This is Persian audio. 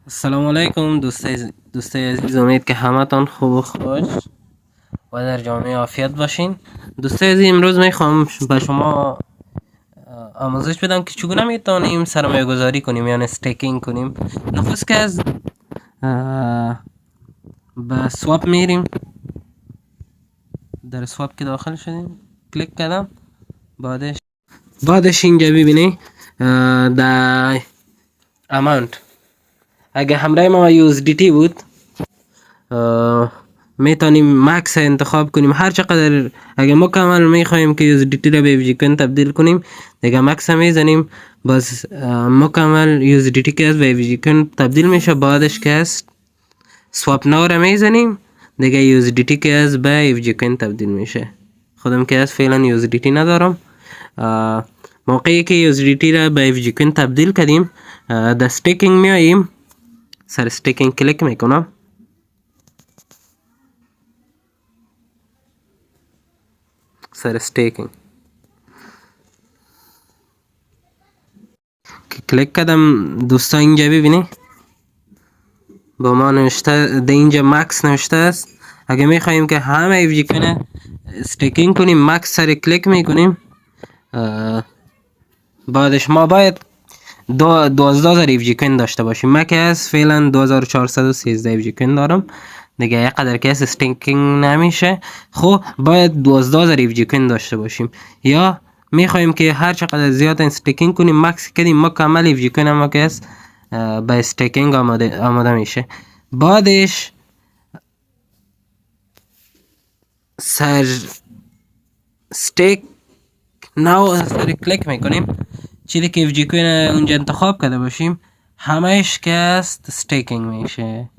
السلام علیکم دوستای عزیز، امید که همتان خوب و خوش و در جامعه عافیت باشین. دوستای عزیز، امروز میخوام به شما آموزش بدم که چگونه میتونیم سرمایه گذاری کنیم، یعنی استیکینگ کنیم. نخست که از به سواب میریم. در سواب که داخل شدیم کلیک کردم. بعدش اینجا ببینی در اماونت، اگه همراه ما USDT بود میتونیم مکس انتخاب کنیم هر چقدر. اگه مکمل میخوایم که USDT را به FG کوین تبدیل کنیم دیگه مکس میزنیم، باز مکمل USDT که از به FG کوین تبدیل میشه. بعدش که است سواب ناو را میزنیم دیگه USDT که از به FG کوین تبدیل میشه. خودم که از فعلا USDT ندارم. موقعی که USDT را به FG کوین تبدیل کردیم در استیکینگ میاییم، سر استیکینگ کلیک میکنم. سر استیکینگ که کلیک کردم دوستا، اینجا ببینی با ما نوشته ده اینجا مکس نوشته است. اگه میخواییم که همه ایفجی کنه استیکینگ کنیم مکس سر کلیک میکنیم. بعدش ما باید 12,000 ایفجی کوین داشته باشیم. من که از فعلا 2413 ایفجی کوین دارم دیگه، یک قدر که از استیکینگ نمیشه. خب باید 12,000 ایفجی کوین داشته باشیم، یا میخوایم که هر چقدر زیاد استیکینگ کنیم مکس کردیم مکمل ایفجی کوین ما که از به استیکینگ آماده میشه. بعدش سر استیک ناو سر کلیک میکنیم. چیزی که FG کوین اونجا انتخاب کرده باشیم همهش که است استیکینگ میشه.